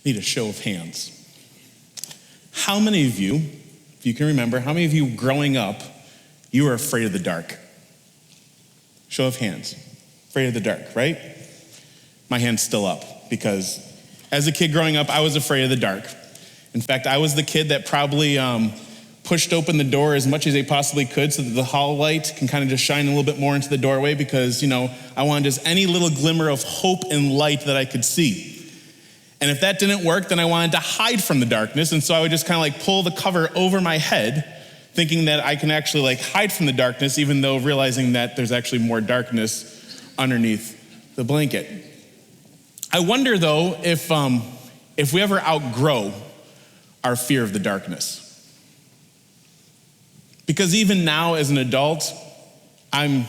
I need a show of hands. How many of you, if you can remember, how many of you growing up, you were afraid of the dark? Show of hands. Afraid of the dark, right? My hand's still up because as a kid growing up, I was afraid of the dark. In fact, I was the kid that probably pushed open the door as much as they possibly could so that the hall light can kind of just shine a little bit more into the doorway because, I wanted just any little glimmer of hope and light that I could see. And if that didn't work, then I wanted to hide from the darkness. And so I would just kind of like pull the cover over my head, thinking that I can actually like hide from the darkness, even though realizing that there's actually more darkness underneath the blanket. I wonder though, if we ever outgrow our fear of the darkness. Because even now as an adult, I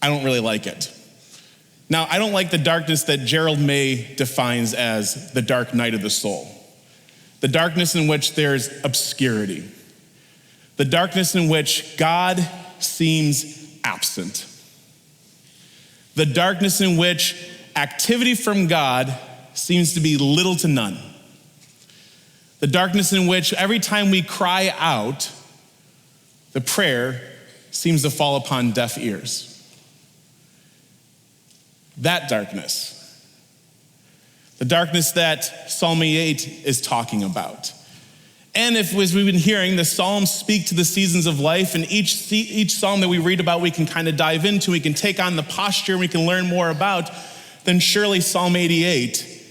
don't really like it. Now, I don't like the darkness that Gerald May defines as the dark night of the soul. The darkness in which there's obscurity. The darkness in which God seems absent. The darkness in which activity from God seems to be little to none. The darkness in which every time we cry out, the prayer seems to fall upon deaf ears. That darkness. The darkness that Psalm 88 is talking about. And as we've been hearing, the Psalms speak to the seasons of life, and each psalm that we read about, we can kind of dive into, we can take on the posture, we can learn more about, then surely Psalm 88,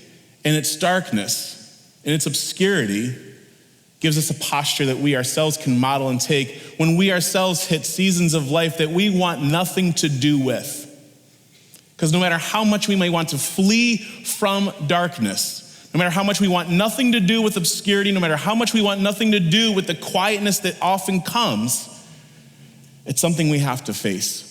in its darkness, in its obscurity, gives us a posture that we ourselves can model and take when we ourselves hit seasons of life that we want nothing to do with. Because no matter how much we may want to flee from darkness, no matter how much we want nothing to do with obscurity, no matter how much we want nothing to do with the quietness that often comes, it's something we have to face.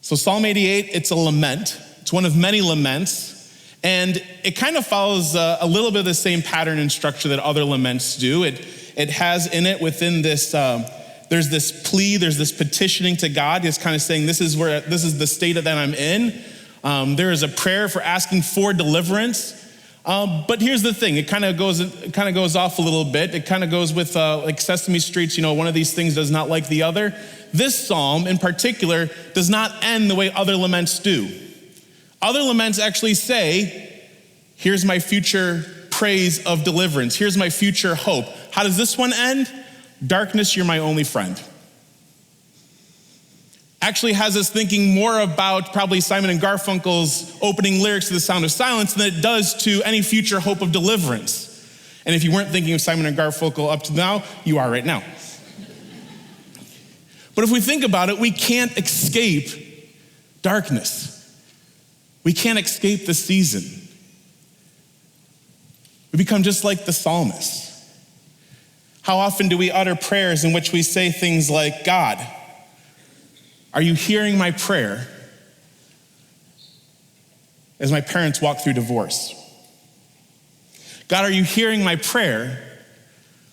So Psalm 88, it's a lament. It's one of many laments. And it kind of follows a little bit of the same pattern and structure that other laments do. It has in it within this, there's this plea, there's this petitioning to God. It's kind of saying, this is the state that I'm in. There is a prayer for asking for deliverance. But here's the thing, it kind of goes off a little bit. It kind of goes with like Sesame Street's, one of these things does not like the other. This psalm in particular does not end the way other laments do. Other laments actually say, here's my future praise of deliverance. Here's my future hope. How does this one end? Darkness, you're my only friend. Actually has us thinking more about probably Simon and Garfunkel's opening lyrics to The Sound of Silence than it does to any future hope of deliverance. And if you weren't thinking of Simon and Garfunkel up to now, you are right now. But if we think about it, we can't escape darkness. We can't escape the season. We become just like the psalmist. How often do we utter prayers in which we say things like, God, are you hearing my prayer as my parents walk through divorce? God, are you hearing my prayer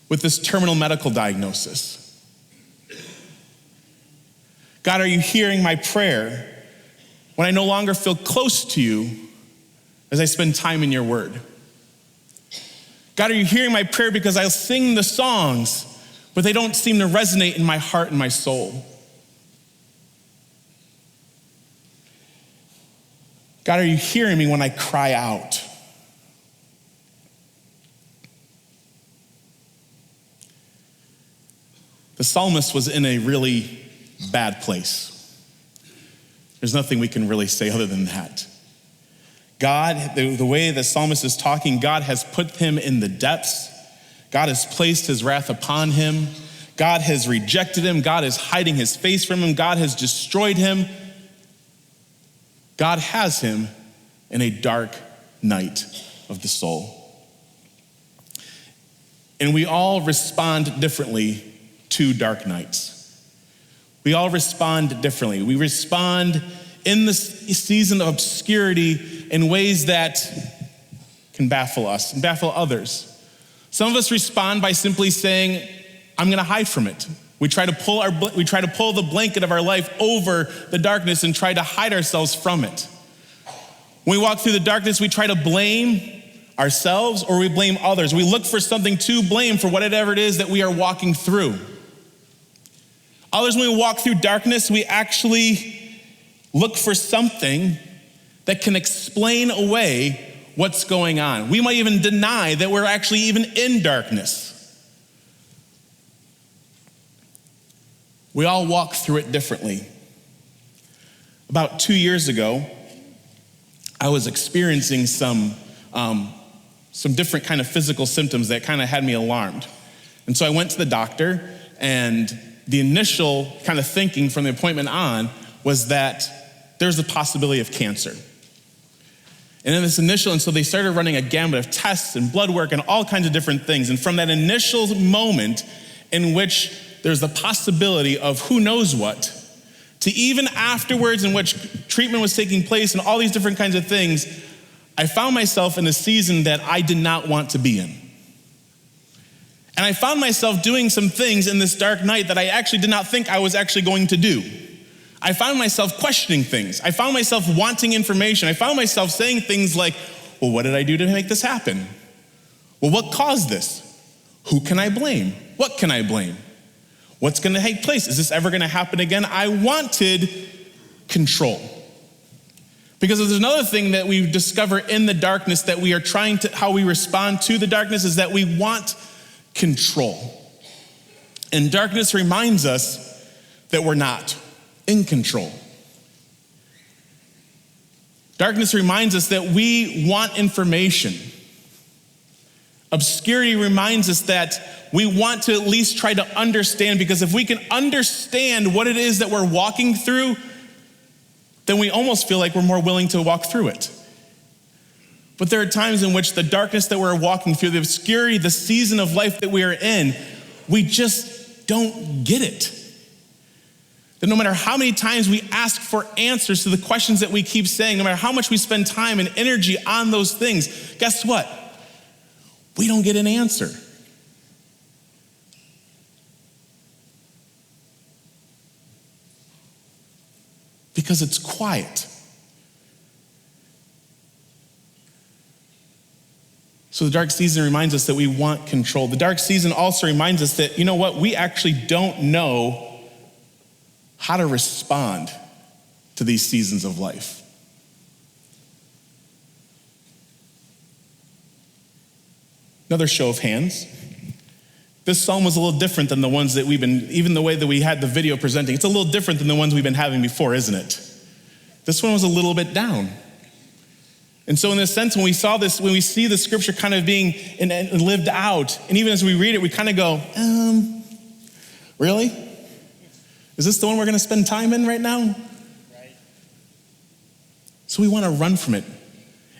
with this terminal medical diagnosis? God, are you hearing my prayer when I no longer feel close to you as I spend time in your word? God, are you hearing my prayer because I sing the songs, but they don't seem to resonate in my heart and my soul? God, are you hearing me when I cry out? The psalmist was in a really bad place. There's nothing we can really say other than that. God, the way the psalmist is talking, God has put him in the depths. God has placed his wrath upon him. God has rejected him. God is hiding his face from him. God has destroyed him. God has him in a dark night of the soul. And we all respond differently to dark nights. We all respond differently. We respond in the season of obscurity in ways that can baffle us and baffle others. Some of us respond by simply saying, I'm gonna hide from it. We try to pull the blanket of our life over the darkness and try to hide ourselves from it. When we walk through the darkness, we try to blame ourselves or we blame others. We look for something to blame for whatever it is that we are walking through. Others, when we walk through darkness, we actually look for something that can explain away what's going on. We might even deny that we're actually even in darkness. We all walk through it differently. About 2 years ago, I was experiencing some different kind of physical symptoms that kind of had me alarmed. And so I went to the doctor, and the initial kind of thinking from the appointment on was that there's a possibility of cancer. And in this initial, and so they started running a gamut of tests and blood work and all kinds of different things. And from that initial moment in which there's the possibility of who knows what, to even afterwards in which treatment was taking place and all these different kinds of things, I found myself in a season that I did not want to be in. And I found myself doing some things in this dark night that I actually did not think I was actually going to do. I found myself questioning things. I found myself wanting information. I found myself saying things like, well, what did I do to make this happen? Well, what caused this? Who can I blame? What can I blame? What's going to take place? Is this ever going to happen again? I wanted control. Because there's another thing that we discover in the darkness that we are trying to, how we respond to the darkness is that we want control. And darkness reminds us that we're not in control. Darkness reminds us that we want information. Obscurity reminds us that we want to at least try to understand, because if we can understand what it is that we're walking through, then we almost feel like we're more willing to walk through it. But there are times in which the darkness that we're walking through, the obscurity, the season of life that we are in, we just don't get it. That no matter how many times we ask for answers to the questions that we keep saying, no matter how much we spend time and energy on those things, guess what? We don't get an answer. Because it's quiet. So the dark season reminds us that we want control. The dark season also reminds us that, you know what, we actually don't know how to respond to these seasons of life. Another show of hands. This psalm was a little different than the ones that we've been, even the way that we had the video presenting, it's a little different than the ones we've been having before, isn't it? This one was a little bit down. And so in this sense, when we see the scripture kind of being and lived out, and even as we read it, we kind of go, really? Is this the one we're going to spend time in right now? Right. So we want to run from it.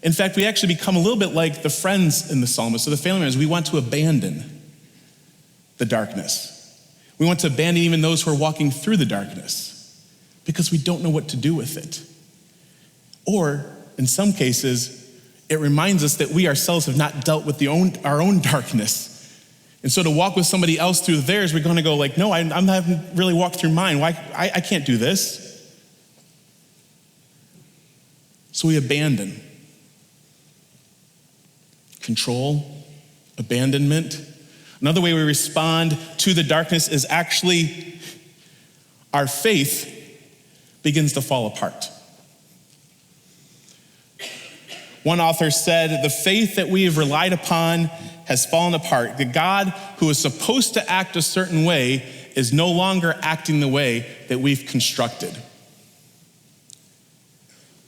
In fact, we actually become a little bit like the friends in the psalmist, so the family members. We want to abandon the darkness. We want to abandon even those who are walking through the darkness because we don't know what to do with it. Or, in some cases, it reminds us that we ourselves have not dealt with our own darkness. And so to walk with somebody else through theirs, we're going to go like, no, I haven't really walked through mine. Why? I can't do this. So we abandon. Control, abandonment. Another way we respond to the darkness is actually our faith begins to fall apart. One author said, the faith that we have relied upon has fallen apart. The God who is supposed to act a certain way is no longer acting the way that we've constructed.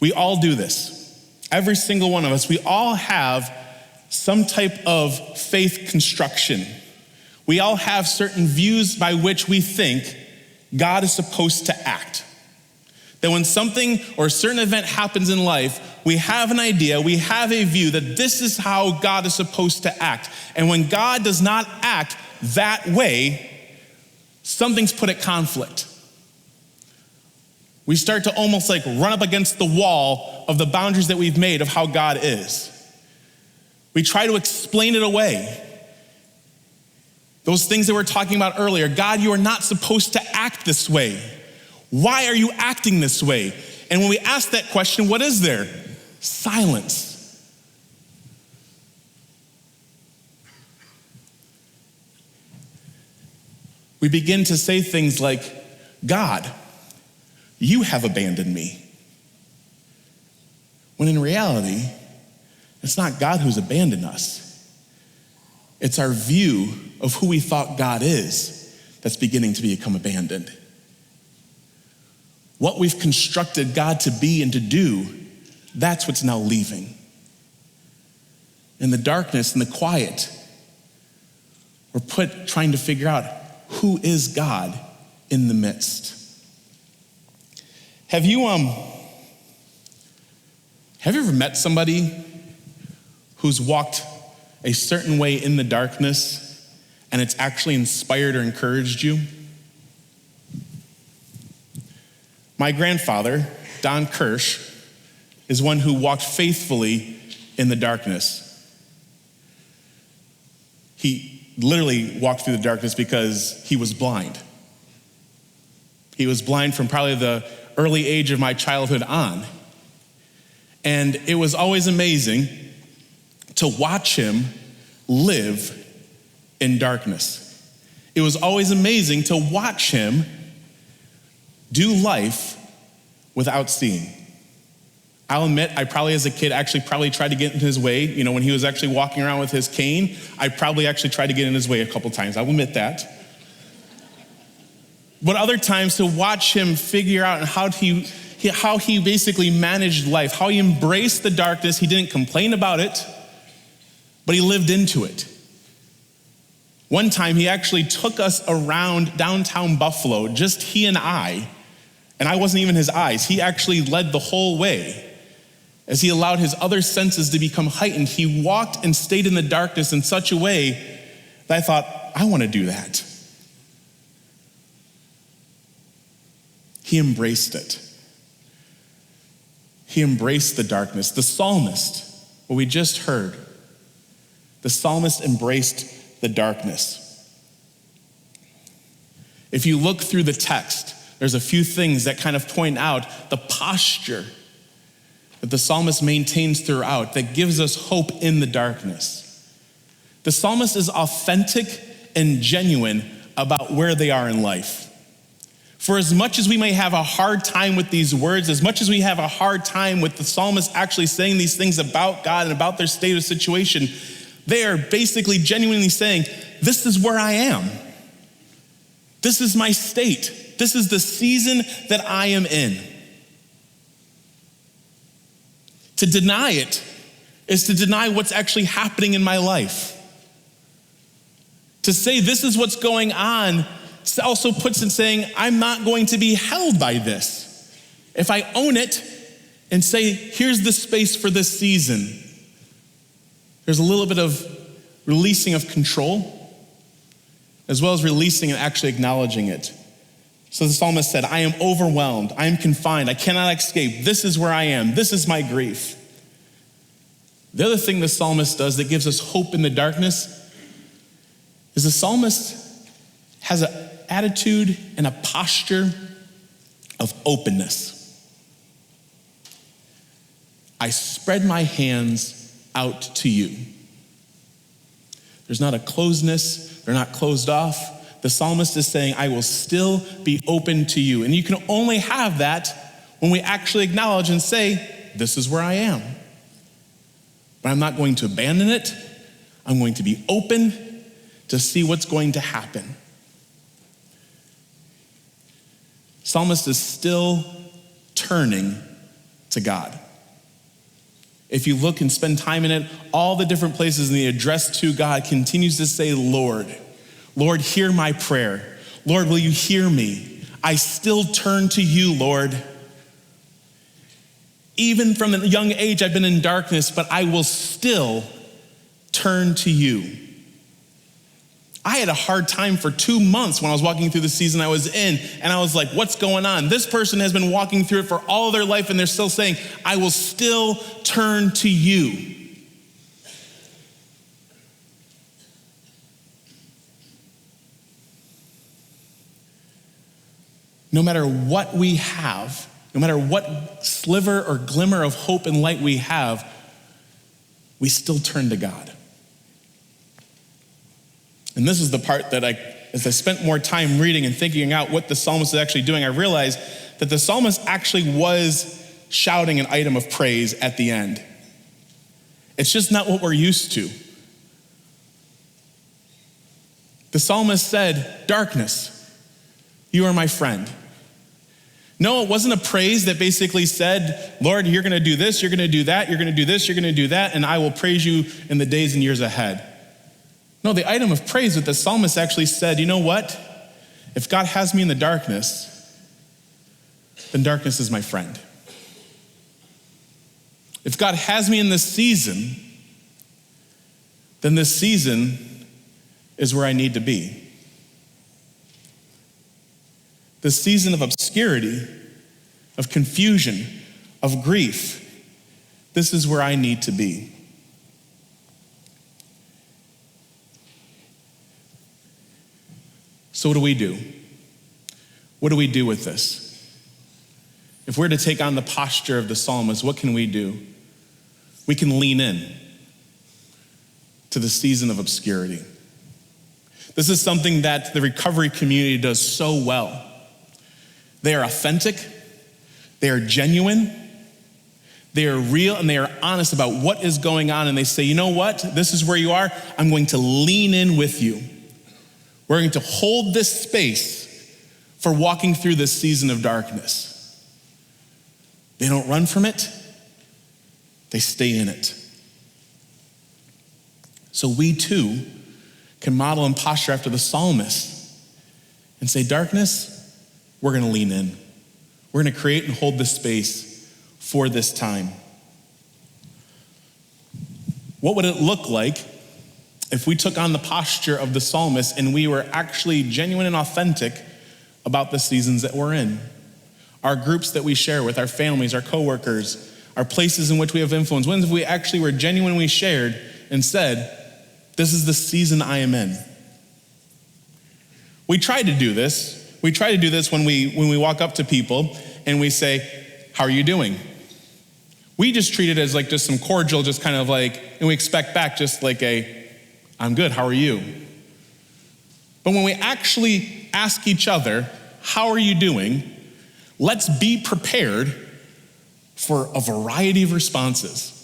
We all do this. Every single one of us, we all have some type of faith construction. We all have certain views by which we think God is supposed to act. That when something or a certain event happens in life, we have an idea, we have a view that this is how God is supposed to act. And when God does not act that way, something's put at conflict. We start to almost like run up against the wall of the boundaries that we've made of how God is. We try to explain it away. Those things that we're talking about earlier, God, you are not supposed to act this way. Why are you acting this way? And when we ask that question, what is there? Silence. We begin to say things like, God, you have abandoned me. When in reality, it's not God who's abandoned us. It's our view of who we thought God is that's beginning to become abandoned. What we've constructed God to be and to do, that's what's now leaving. In the darkness and the quiet, we're trying to figure out who is God in the midst. Have you ever met somebody who's walked a certain way in the darkness and it's actually inspired or encouraged you? My grandfather, Don Kirsch, is one who walked faithfully in the darkness. He literally walked through the darkness because he was blind. He was blind from probably the early age of my childhood on. And it was always amazing to watch him live in darkness. It was always amazing to watch him do life without seeing. I'll admit, I probably as a kid probably tried to get in his way. You know, when he was actually walking around with his cane, I probably actually tried to get in his way a couple times. I'll admit that. But other times to watch him figure out how he basically managed life, how he embraced the darkness. He didn't complain about it, but he lived into it. One time he actually took us around downtown Buffalo, just he and I wasn't even his eyes. He actually led the whole way. As he allowed his other senses to become heightened, he walked and stayed in the darkness in such a way that I thought, I want to do that. He embraced it. He embraced the darkness. The psalmist, what we just heard, the psalmist embraced the darkness. If you look through the text, there's a few things that kind of point out the posture that the psalmist maintains throughout that gives us hope in the darkness. The psalmist is authentic and genuine about where they are in life. For as much as we may have a hard time with these words, as much as we have a hard time with the psalmist actually saying these things about God and about their state of situation, they are basically genuinely saying, this is where I am. This is my state. This is the season that I am in. To deny it is to deny what's actually happening in my life. To say this is what's going on also puts in saying, I'm not going to be held by this. If I own it and say, here's the space for this season, there's a little bit of releasing of control, as well as releasing and actually acknowledging it. So the psalmist said, I am overwhelmed, I am confined, I cannot escape. This is where I am, this is my grief. The other thing the psalmist does that gives us hope in the darkness is the psalmist has an attitude and a posture of openness. I spread my hands out to you. There's not a closeness, they're not closed off. The psalmist is saying, I will still be open to you. And you can only have that when we actually acknowledge and say, this is where I am. But I'm not going to abandon it. I'm going to be open to see what's going to happen. Psalmist is still turning to God. If you look and spend time in it, all the different places in the address to God continues to say, Lord, Lord, hear my prayer. Lord, will you hear me? I still turn to you, Lord. Even from a young age, I've been in darkness, but I will still turn to you. I had a hard time for 2 months when I was walking through the season I was in, and I was like, what's going on? This person has been walking through it for all of their life, and they're still saying, I will still turn to you. No matter what we have no matter what sliver or glimmer of hope and light we have, we still turn to God. And this is the part that as I spent more time reading and thinking out what the psalmist is actually doing, I realized that the psalmist actually was shouting an item of praise at the end. It's just not what we're used to. The psalmist said, "Darkness, you are my friend." No, it wasn't a praise that basically said, "Lord, you're going to do this, you're going to do that, you're going to do this, you're going to do that, and I will praise you in the days and years ahead." No, the item of praise that the psalmist actually said, you know what? If God has me in the darkness, then darkness is my friend. If God has me in this season, then this season is where I need to be. The season of obscurity, of confusion, of grief, this is where I need to be. So what do we do? What do we do with this? If we're to take on the posture of the psalmist, what can we do? We can lean in to the season of obscurity. This is something that the recovery community does so well. They are authentic, they are genuine, they are real, and they are honest about what is going on. And they say, you know what? This is where you are. I'm going to lean in with you. We're going to hold this space for walking through this season of darkness. They don't run from it. They stay in it. So we too can model and posture after the psalmist and say, darkness, we're going to lean in. We're going to create and hold this space for this time. What would it look like if we took on the posture of the psalmist and we were actually genuine and authentic about the seasons that we're in? Our groups that we share with, our families, our coworkers, our places in which we have influence. When if we actually were genuinely shared and said, this is the season I am in. We try to do this. We try to do this when we walk up to people and we say, how are you doing? We just treat it as like just some cordial, just kind of like, and we expect back just like I'm good, how are you? But when we actually ask each other, how are you doing? Let's be prepared for a variety of responses.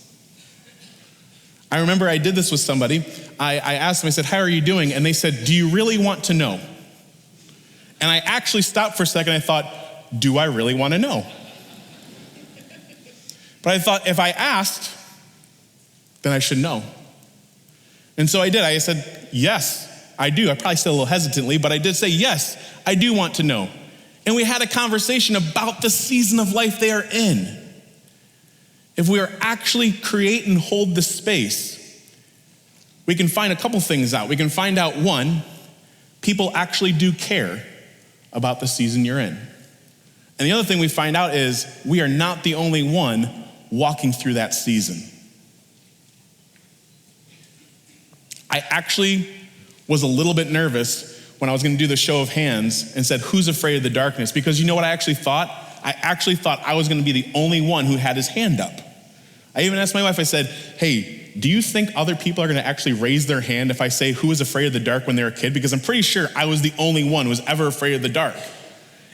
I remember I did this with somebody. I asked them, I said, how are you doing? And they said, do you really want to know? And I actually stopped for a second. I thought, do I really want to know? But I thought, if I asked, then I should know. And so I did. I said, yes, I do. I probably said a little hesitantly, but I did say, yes, I do want to know. And we had a conversation about the season of life they are in. If we are actually create and hold the space, we can find a couple things out. We can find out, one, people actually do care about the season you're in. And the other thing we find out is we are not the only one walking through that season. I actually was a little bit nervous when I was going to do the show of hands and said, who's afraid of the darkness? Because you know what I actually thought? I actually thought I was going to be the only one who had his hand up. I even asked my wife, I said, hey, do you think other people are going to actually raise their hand if I say who was afraid of the dark when they were a kid? Because I'm pretty sure I was the only one who was ever afraid of the dark.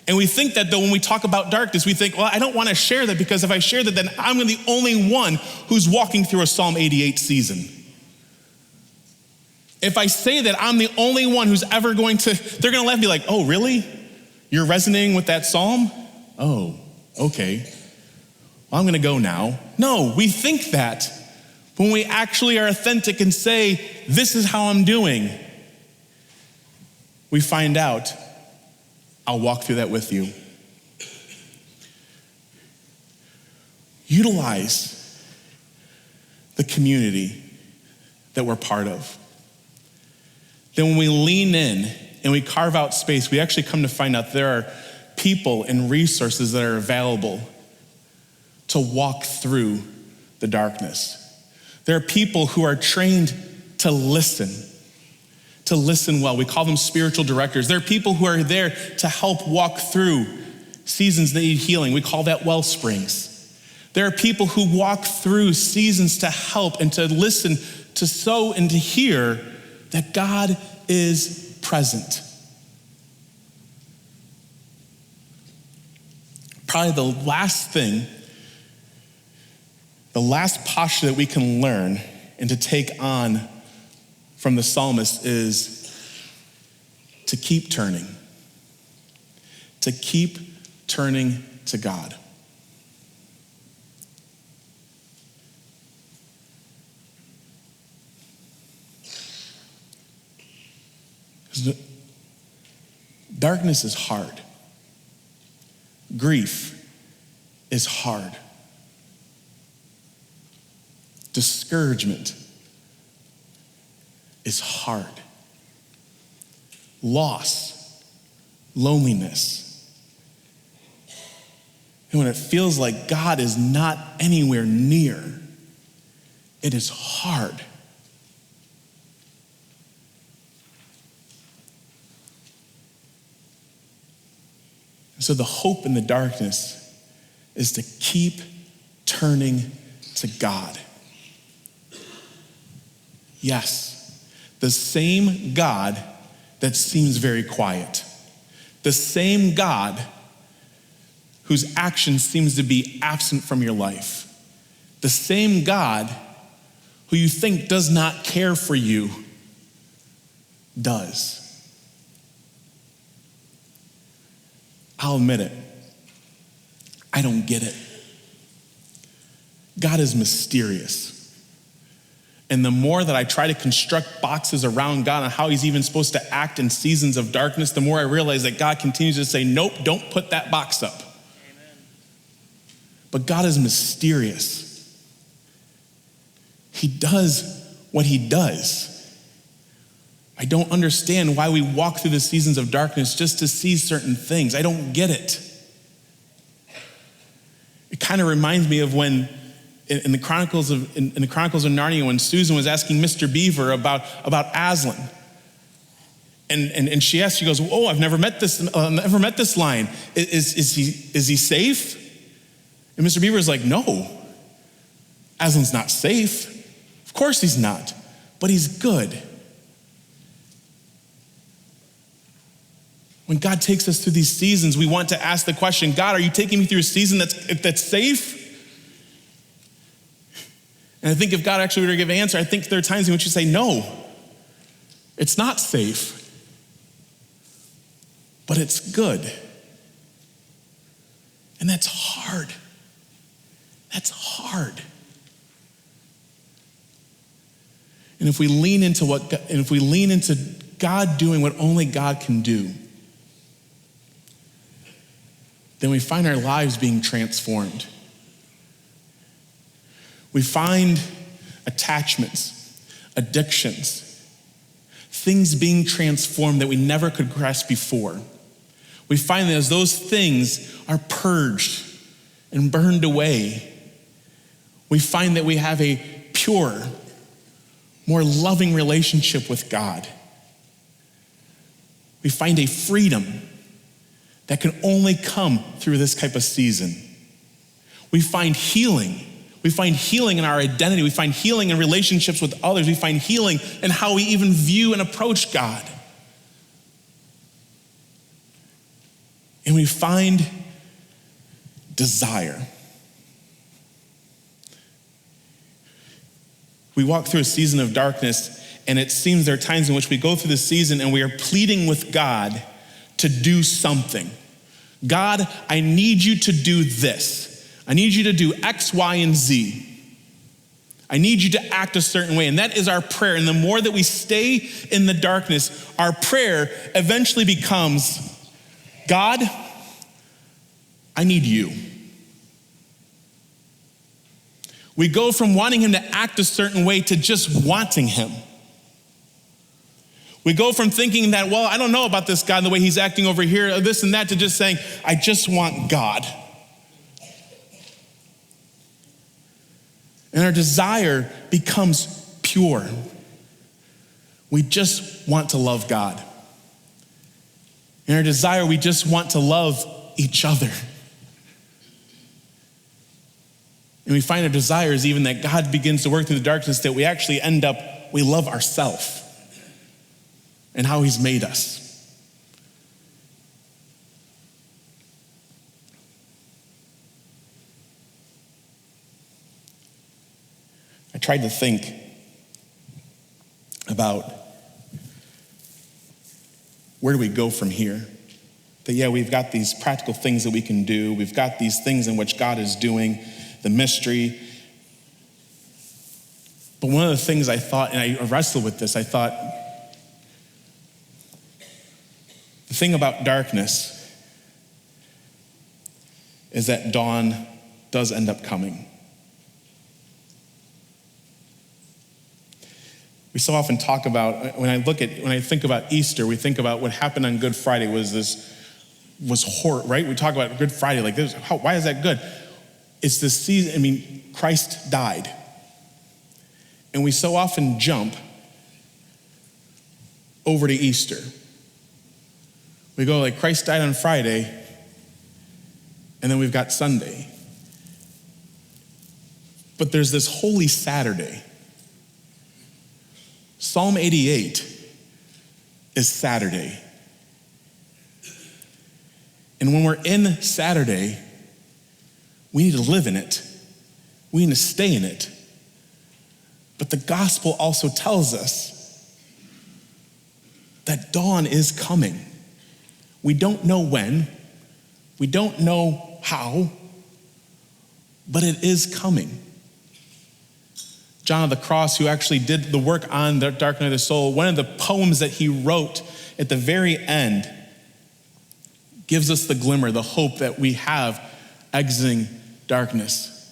And we think that though when we talk about darkness, we think, well, I don't want to share that because if I share that, then I'm the only one who's walking through a Psalm 88 season. If I say that I'm the only one who's ever they're going to laugh and be like, oh, really? You're resonating with that Psalm? Oh, okay. Well, I'm going to go now. No, we think that. When we actually are authentic and say, this is how I'm doing, we find out, I'll walk through that with you. Utilize the community that we're part of. Then when we lean in and we carve out space, we actually come to find out there are people and resources that are available to walk through the darkness. There are people who are trained to listen well. We call them spiritual directors. There are people who are there to help walk through seasons that need healing. We call that well springs. There are people who walk through seasons to help and to listen, to sow and to hear that God is present. Probably the last thing, the last posture that we can learn and to take on from the psalmist is to keep turning. To keep turning to God. Darkness is hard. Grief is hard. Discouragement is hard. Loss, loneliness. And when it feels like God is not anywhere near, it is hard. So the hope in the darkness is to keep turning to God. Yes, the same God that seems very quiet. The same God whose action seems to be absent from your life. The same God who you think does not care for you does. I'll admit it. I don't get it. God is mysterious. And the more that I try to construct boxes around God and how he's even supposed to act in seasons of darkness, the more I realize that God continues to say, nope, don't put that box up. Amen. But God is mysterious. He does what he does. I don't understand why we walk through the seasons of darkness just to see certain things. I don't get it. It kind of reminds me of when in the Chronicles of Narnia, when Susan was asking Mr. Beaver about Aslan. And she asked, she goes, oh, I've never met this lion. Is he safe? And Mr. Beaver is like, no, Aslan's not safe. Of course he's not, but he's good. When God takes us through these seasons, we want to ask the question, God, are you taking me through a season that's safe? And I think if God actually were to give an answer, I think there are times in which you say, no, it's not safe, but it's good. And that's hard. That's hard. And if we lean into God doing what only God can do, then we find our lives being transformed. We find attachments, addictions, things being transformed that we never could grasp before. We find that as those things are purged and burned away, we find that we have a pure, more loving relationship with God. We find a freedom that can only come through this type of season. We find healing. We find healing in our identity. We find healing in relationships with others. We find healing in how we even view and approach God. And we find desire. We walk through a season of darkness, and it seems there are times in which we go through the season and we are pleading with God to do something. God, I need you to do this. I need you to do X, Y, and Z. I need you to act a certain way. And that is our prayer. And the more that we stay in the darkness, our prayer eventually becomes, God, I need you. We go from wanting him to act a certain way to just wanting him. We go from thinking that, well, I don't know about this God, the way he's acting over here, or this and that, to just saying, I just want God. And our desire becomes pure. We just want to love God. In our desire, we just want to love each other. And we find our desires even that God begins to work through the darkness, that we actually end up, we love ourselves and how he's made us. I tried to think about where do we go from here? That we've got these practical things that we can do. We've got these things in which God is doing, the mystery. But one of the things I thought, and I wrestled with this, I thought, the thing about darkness is that dawn does end up coming. We so often talk about, when I think about Easter, we think about what happened on Good Friday was horror, right? We talk about Good Friday like this. Why is that good? It's the season, Christ died. And we so often jump over to Easter. We go like, Christ died on Friday, and then we've got Sunday. But there's this Holy Saturday. Psalm 88 is Saturday. And when we're in Saturday, we need to live in it. We need to stay in it. But the gospel also tells us that dawn is coming. We don't know when. We don't know how. But it is coming. John of the Cross, who actually did the work on the dark night of the soul, one of the poems that he wrote at the very end gives us the glimmer, the hope that we have exiting darkness.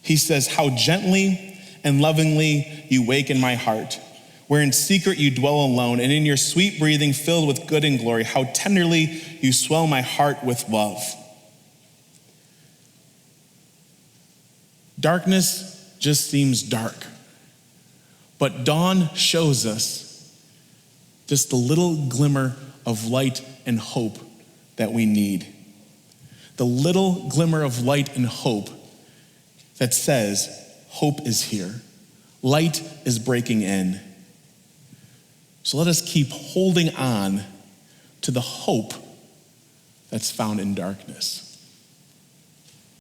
He says, "How gently and lovingly you wake in my heart, where in secret you dwell alone, and in your sweet breathing filled with good and glory, how tenderly you swell my heart with love." Darkness just seems dark. But dawn shows us just the little glimmer of light and hope that we need. The little glimmer of light and hope that says, hope is here. Light is breaking in. So let us keep holding on to the hope that's found in darkness.